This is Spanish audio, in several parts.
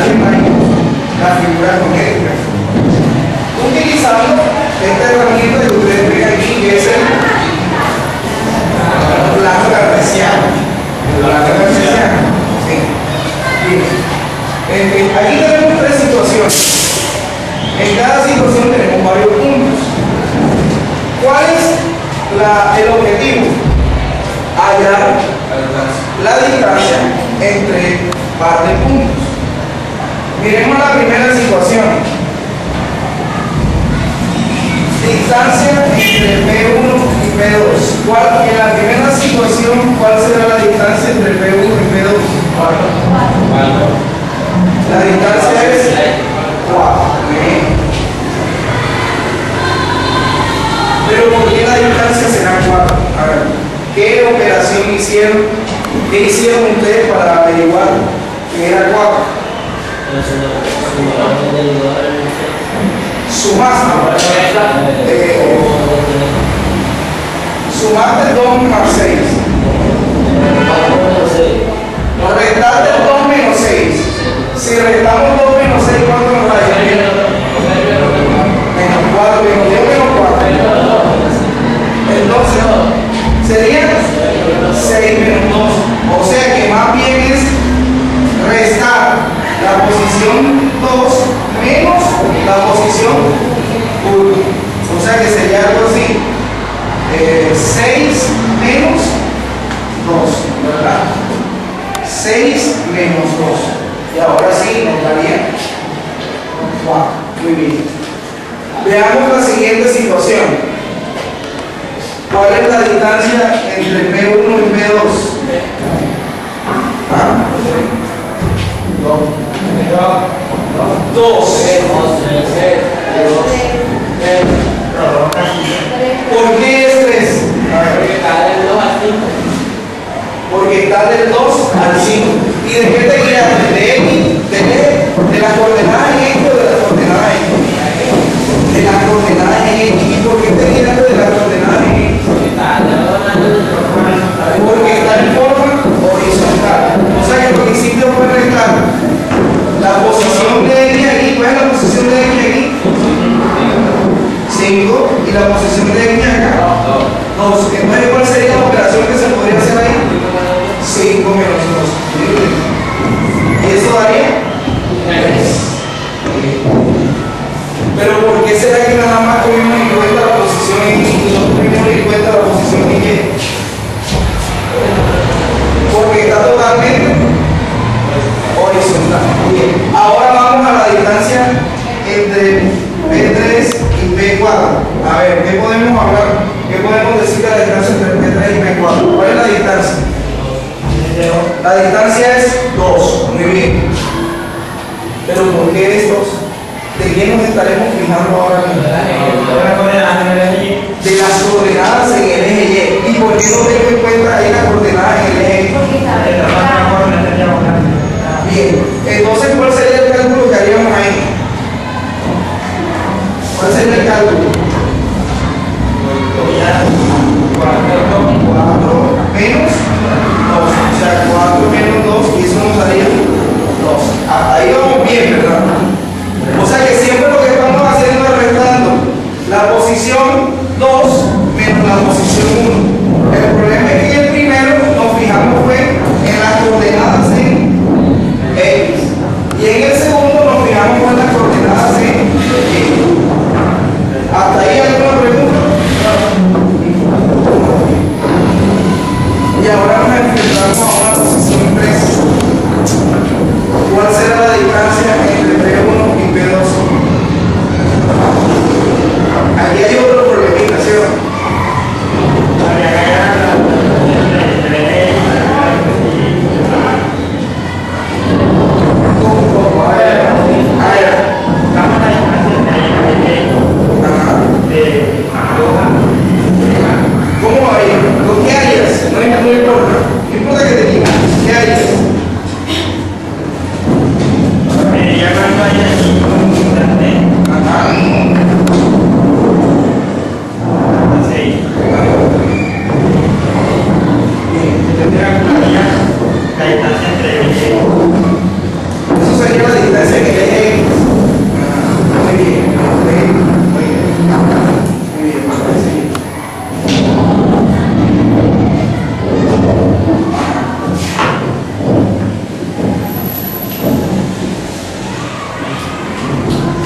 las figuras numéricas. Utilizando esta herramienta que ustedes ven aquí, que es el plano cartesiano. Sí. Bien. Aquí tenemos tres situaciones. En cada situación tenemos varios puntos. ¿Cuál es el objetivo? Hallar la distancia entre par de puntos. Miremos la primera situación. Distancia entre P1 y P2. En la primera situación, ¿cuál será la distancia entre P1 y P2? 4. La distancia es 4. Pero ¿por qué la distancia será 4? A ver, ¿qué operación hicieron? ¿Qué hicieron ustedes para averiguar que era 4? Sumaste. Sumaste 2 más 6. Restaste 2 menos 6. Si restamos 2 menos 6, ¿cuánto nos da? Menos 4, menos 2, menos 4. Entonces, sería 6 menos 2. O sea que más bien es restar la posición 2 menos la posición 1. O sea que sería algo así. 6 menos 2, ¿verdad? 6 menos 2. Y ahora sí nos daría 4. Muy bien. Veamos la siguiente situación. ¿Cuál es la distancia entre P1 y P2? 2. ¿Por qué es 3? Porque está del 2 al 5. ¿Y de qué te guías? ¿De X? ¿De las coordenadas en X o de las coordenadas en X? De las coordenadas en X. ¿Y por qué te guías de las coordenadas en X? Porque está en forma horizontal. O sea que lo que hiciste fue restar la posición de X aquí. ¿Cuál es la posición de X aquí? 5. ¿Y la posición de X acá? 2. Entonces, ¿cuál sería la operación que se podría hacer ahí? 5 menos 2. ¿Y eso daría? 3. Pero ¿por qué será que nada más tuvimos en cuenta la posición en X y no tuvimos en cuenta la posición en Y? Porque está totalmente horizontal. Bien. Ahora vamos a la distancia entre P3 y P4. A ver, ¿qué podemos hablar? ¿Qué podemos decir de la distancia entre P3 y P4? ¿Cuál es la distancia? La distancia es 2. Muy bien. Pero ¿por qué es 2? ¿De qué nos estaremos fijando ahora mismo? De las coordenadas en el eje Y. ¿Y por qué no tengo en cuenta ahí las coordenadas en el eje Y? Bien. Entonces, ¿cuál sería el cálculo que haríamos ahí? ¿Cuál sería el cálculo? 4 menos 2. O sea, 4 menos 2, y eso nos daría 2. Hasta ahí vamos bien, ¿verdad? O sea que siempre lo que estamos haciendo es restando la posición 2 menos la posición 1. El problema es que en el primero nos fijamos fue en las coordenadas en X. Y en el segundo nos fijamos en las coordenadas en Y. ¿Hasta ahí alguna pregunta? Y ahora nos enfrentamos a una posición 3. ¿Cuál será la distancia entre P1 y P2? Aquí hay otro problemita, ¿sí? ¿Cómo va a ir? ¿Qué harías? No importa. No importa que te digas. ¿Qué harías? Eso sería la distancia Muy bien, muy bien, sí.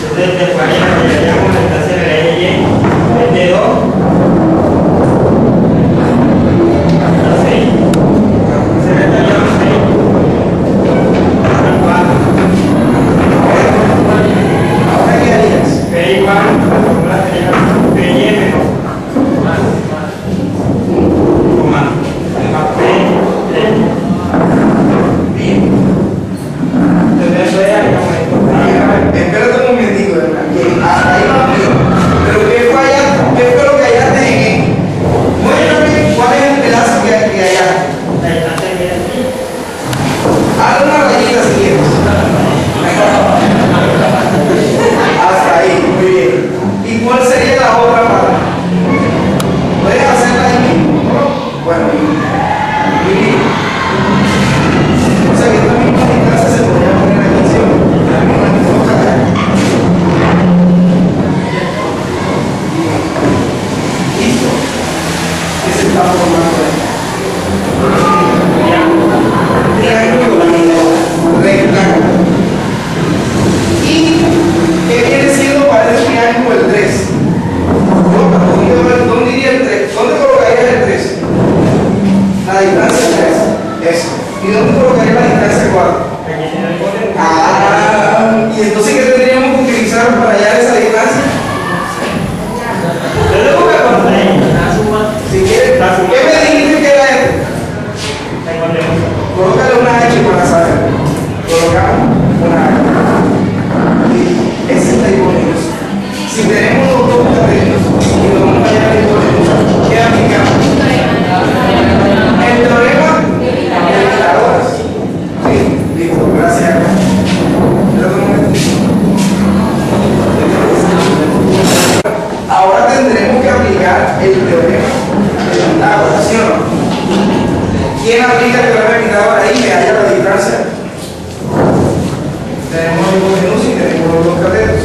Entonces, después ya llegaríamos a esta CBL, el dedo. Espérate un momentito, ¿verdad? Hasta ahí va bien. Pero ¿qué fue lo que hallaste en él? Muéstrame cuál es el pedazo que hallaste. Haz una rayita si quieres. Hasta ahí, muy bien. ¿Y cuál sería la otra parte? ¿Puedes hacerla ahí mismo? Bueno, muy bien. O sea que esta misma distancia se podría poner aquí encima. La misma distancia. Listo. ¿Qué se está formando ahí? Triángulo rectángulo. ¿Y qué viene siendo para el triángulo el 3? ¿Dónde iría el 3? ¿Dónde colocaría el 3? La distancia 3. Eso. ¿Y dónde colocaría la distancia 4? ¿Y entonces qué tendríamos que utilizar para hallar esa distancia? Si quieres, ¿qué me dijiste que era esto? Colócale una H para saber. Colocamos una H. Ese es la hipotenusa. Si tenemos los dos cadenas y nos vamos a hallar la hipotenusa, ¿qué aplicamos? El teorema de Pitágoras. Sí, listo, gracias. Ahora tendremos que aplicar el teorema de Pitágoras, ¿sí o no? ¿Quién aplica el teorema de Pitágoras ahí que haya la distancia? Tenemos la hipotenusa y tenemos los dos catetos.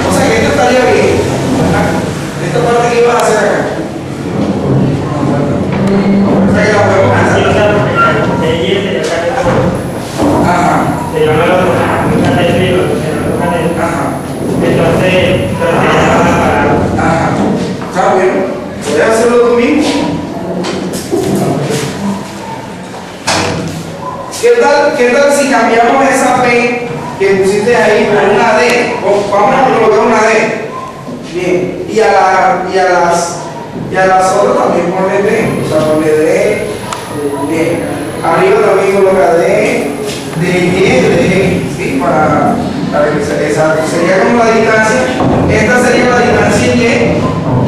O sea que esto estaría bien, ¿verdad? Esta parte que ibas a hacer acá. O sea que la podemos hacer. Ajá. Ajá. Está bueno. Puedes hacerlo tú mismo. ¿Qué tal si cambiamos esa P que pusiste ahí por una D? Vamos a colocar una D. Bien. Y a las otras también ponle D. O sea, ponle D. Bien. Arriba también coloca D. De Y, ¿sí? Para que sea exacto. Sería como la distancia. Esta sería la distancia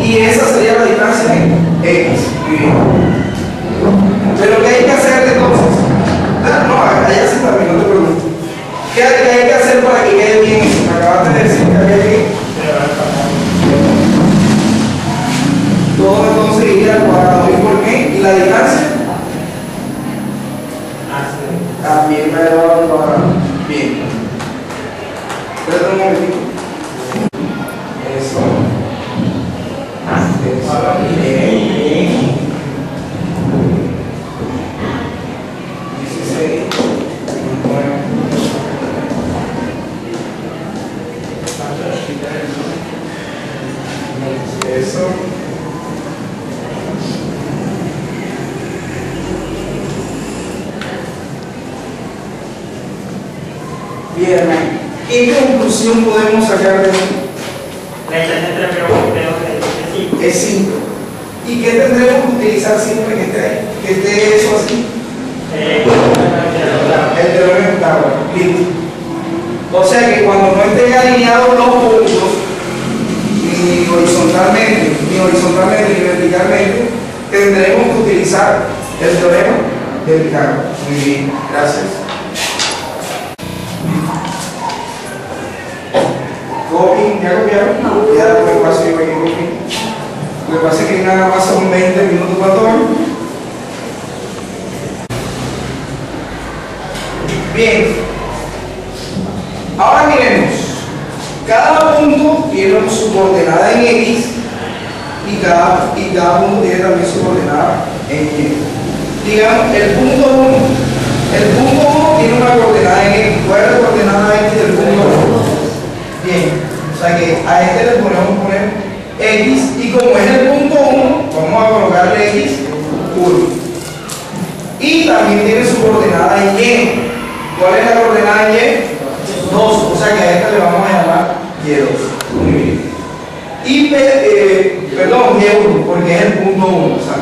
Y esa sería la distancia X. Muy bien. Pero ¿qué hay que hacer entonces? No, allá sí también, no te preocupes. ¿Qué hay que hacer para que quede bien eso? Me acabaste de decir que había que todo entonces iría al cuadrado. ¿Y por qué? ¿Y la distancia? También me elevado al cuadrado. Bien. Espérate un momentito. Eso. Bien. 16. Eso. Bien, ¿qué conclusión podemos sacar de esto? La distancia entre los es 5. ¿Y qué tendremos que utilizar siempre que esté eso así? El teorema de Pitágoras. Listo. O sea que cuando no estén alineados los puntos, ni horizontalmente, ni verticalmente, tendremos que utilizar el teorema de Pitágoras. Muy bien, gracias. Copy, ¿ya copiaron? No. Ya después paso yo aquí copy. Lo que pasa es que nada más son 20 minutos para todo. Bien, ahora miremos, cada punto tiene su coordenada en X y cada punto tiene también su coordenada en Y. Digamos, el punto 1 tiene una coordenada en X. ¿Cuál es la coordenada X del punto 1? Bien, o sea que a este le podemos poner X, y como es el punto 1, vamos a colocarle X 1. Y también tiene su coordenada en Y. ¿Cuál es la coordenada en Y? 2, o sea que a esta le vamos a llamar Y2. Muy bien. Y perdón, Y1, porque es el punto 1. O sea,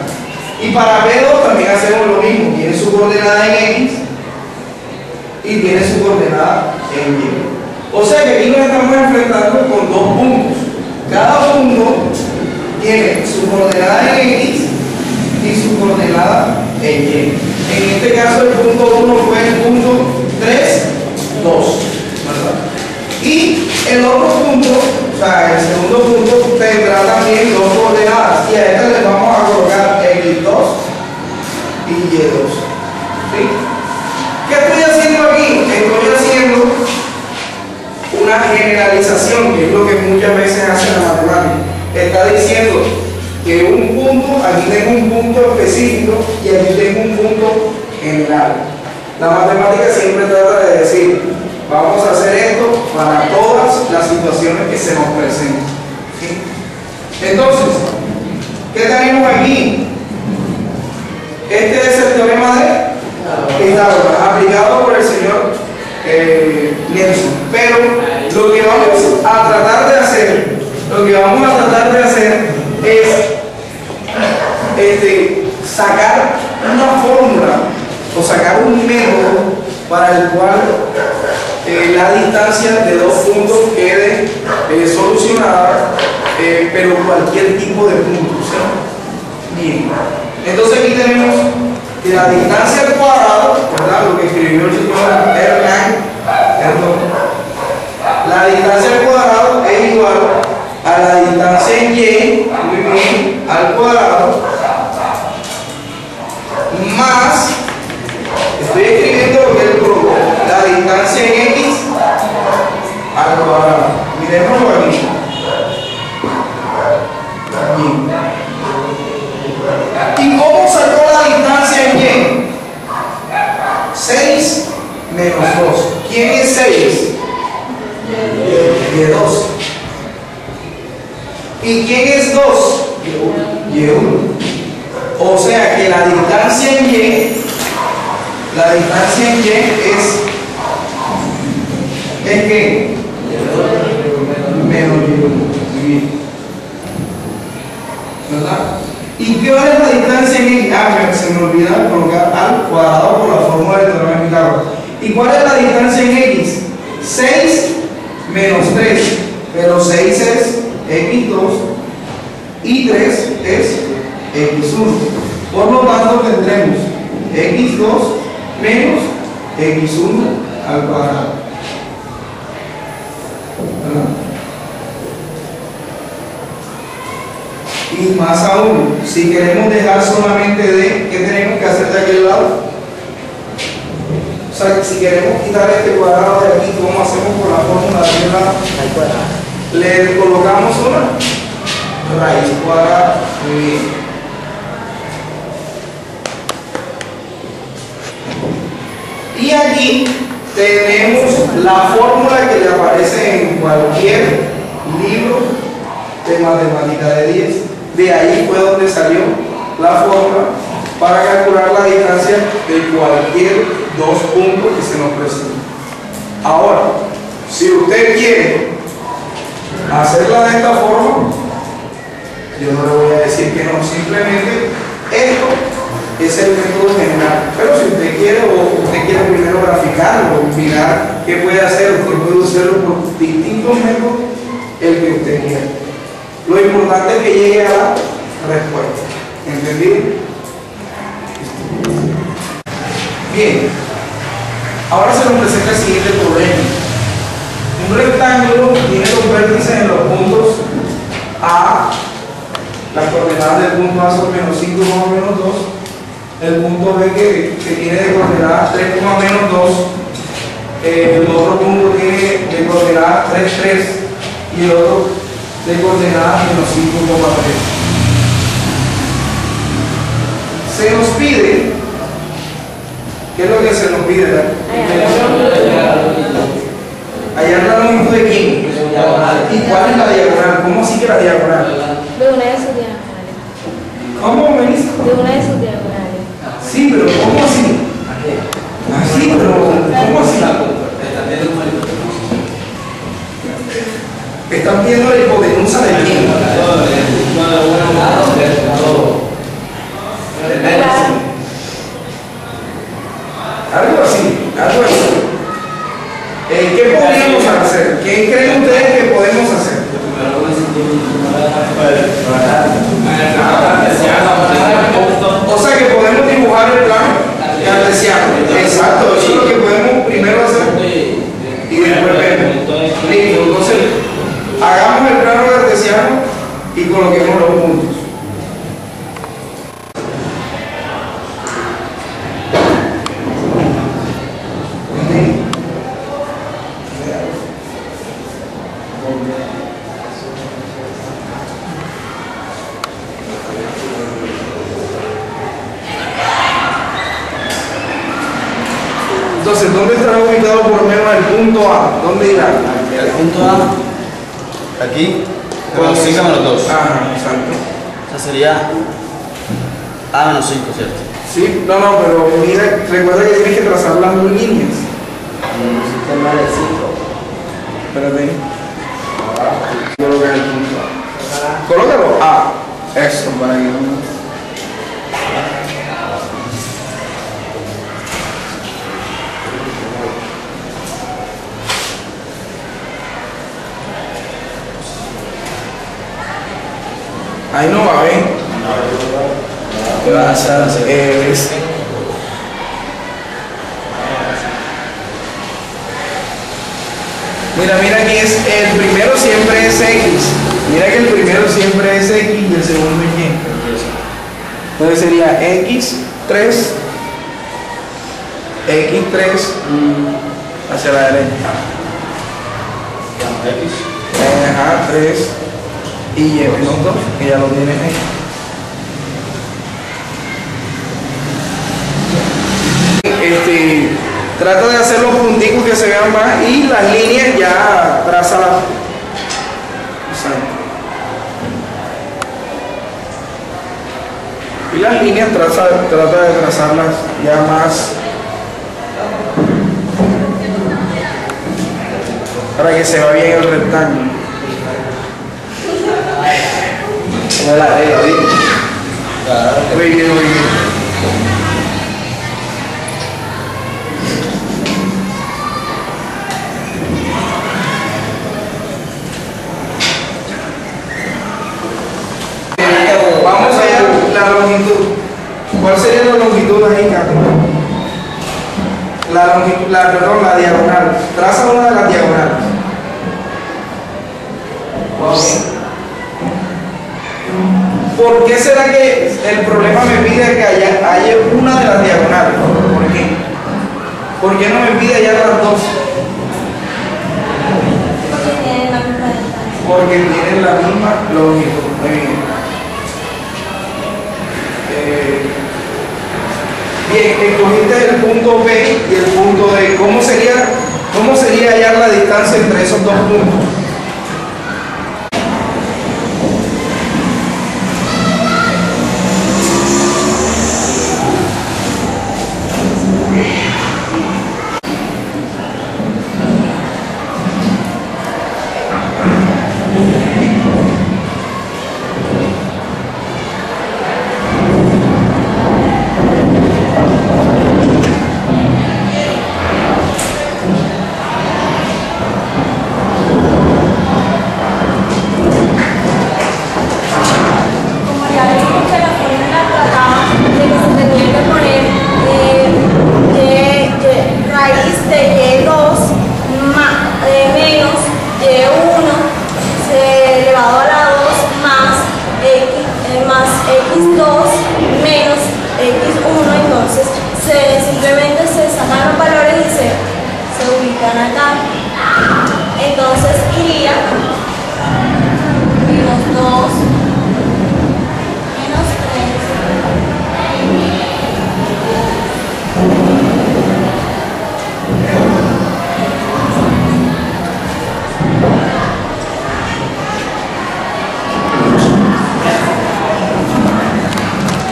y para P2 también hacemos lo mismo. Tiene su coordenada en X y tiene su coordenada en Y. O sea que aquí nos estamos enfrentando con dos puntos. Cada punto tiene su coordenada en X y su coordenada en Y. En este caso el punto 1 fue el punto 3, 2, ¿verdad? Y el otro punto, o sea, el segundo punto tendrá también dos coordenadas, y a esta le vamos a colocar X2 y Y2. ¿Sí? ¿Qué estoy haciendo aquí? Estoy haciendo una generalización, que es lo que muchas veces hace la matemática. Está diciendo que un punto, aquí tengo un punto específico y aquí tengo un punto general. La matemática siempre trata de decir, vamos a hacer esto para todas las situaciones que se nos presenten. ¿Sí? Entonces, ¿qué tenemos aquí? Este es el teorema de Pitágoras, aplicado por el señor Nelson. Pero lo que vamos a tratar de hacer, es sacar una fórmula o sacar un método para el cual la distancia de dos puntos quede solucionada, pero cualquier tipo de puntos, ¿sí? Bien, entonces aquí tenemos que la distancia al cuadrado, ¿verdad? Lo que escribió el señor Erlang, la distancia al cuadrado es igual a la distancia en Y, muy bien, al cuadrado, más, estoy escribiendo lo que él colocó, la distancia en X al cuadrado. Miremoslo aquí. ¿Y cómo sacó la distancia en Y? 6 menos 2. ¿Quién es 6? Y2. ¿Y quién es 2? Y1. O sea que la distancia en Y es que menos Y1. ¿Verdad? ¿Y qué vale la distancia en Y? Se me olvida colocar al cuadrado por la fórmula del teorema de Pitágoras. ¿Y cuál es la distancia en X? 6 menos 3, pero 6 es X2 y 3 es X1. Por lo tanto tendremos X2 menos X1 al cuadrado. ¿Verdad? Y más aún, si queremos dejar solamente D, ¿qué tenemos que hacer de aquel lado? O sea, si queremos quitar este cuadrado de aquí, ¿cómo hacemos con la fórmula de aquel lado? Le colocamos una raíz cuadrada. Muy bien. Y aquí tenemos la fórmula que le aparece en cualquier libro de matemática de 10. De ahí fue donde salió la fórmula para calcular la distancia de cualquier dos puntos que se nos presenten. Ahora, si usted quiere hacerla de esta forma, yo no le voy a decir que no, simplemente esto es el método general. Pero si usted quiere, o usted quiere primero graficarlo, mirar qué puede hacer, usted puede usarlo por distintos métodos, el que usted quiera. Lo importante es que llegue a la respuesta. ¿Entendido? Bien. Ahora se nos presenta el siguiente problema. Un rectángulo tiene los vértices en los puntos A, las coordenadas del punto A son menos 5, menos 2, el punto B que tiene de coordenadas 3, menos 2 el otro punto tiene de coordenadas 3, 3 y el otro de coordenadas menos 5,3. Se nos pide, ¿qué es lo que se nos pide? Hallar la longitud de quién. ¿Y cuál es la diagonal? ¿Cómo así que la diagonal? De una de sus diagonales. ¿Cómo, Melissa? De una de sus diagonales. Sí, pero ¿cómo así? Así, pero ¿cómo así? Están pidiendo la hipotenusa de quién. Algo así, algo así. ¿Qué podríamos hacer? ¿Qué creen ustedes que podemos hacer? O sea que podemos dibujar el plano cartesiano. Exacto, eso es lo que podemos primero hacer y después ver. Listo, entonces hagamos el plano cartesiano y coloquemos los puntos. Entonces, ¿dónde estará ubicado por lo menos el punto A? ¿Dónde irá? El punto A, aquí, menos 5 menos 2. Ajá, exacto. O sea, sería A menos 5, ¿cierto? Sí, no, pero mira, recuerda que tienes que trazar las líneas. Sistema de 5. Espérate. Coloca el punto A. Colócalo A. Eso, para que no. Ahí no va a ver. Gracias. Mira que es el primero siempre es X. Mira que el primero siempre es X y el segundo es Y. Entonces sería X3, X3 hacia la derecha. Ajá, 3 y Y menos 2, que ya lo tienes ahí. Trata de hacer los punticos que se vean más y las líneas ya trázalas. Y las líneas trata de trazarlas ya más para que se vea bien el rectángulo. Muy bien, muy bien. Vamos allá, la longitud. ¿Cuál sería la longitud ahí, Carlos? La diagonal. Traza una de las diagonales. ¿Por qué será que el problema me pide que haya una de las diagonales? ¿Por qué? ¿Por qué no me pide hallar las dos? Porque tienen la misma longitud. Muy bien. Bien, escogiste el punto B y el punto D. ¿Cómo sería hallar la distancia entre esos dos puntos?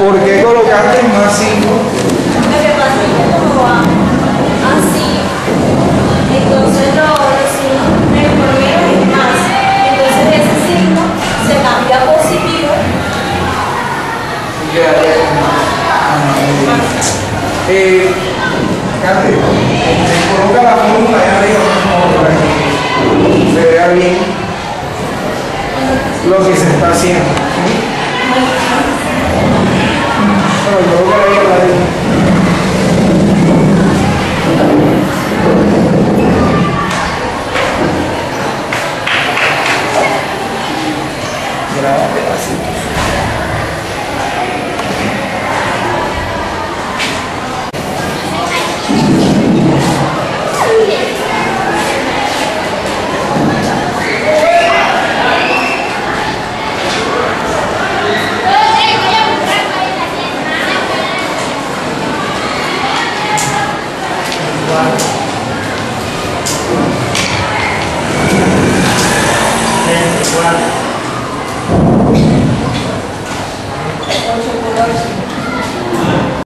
¿Por qué colocaste más 5? Lo que pasa es que como va así, entonces los signos por menos es más. Entonces ese signo se cambia a positivo. Y quedaría con más. Cate, coloca la fórmula allá arriba para que se vea bien lo que se está haciendo. Bueno, coloca ahí al lado. Grábate así. Cuatro. 8 por 8.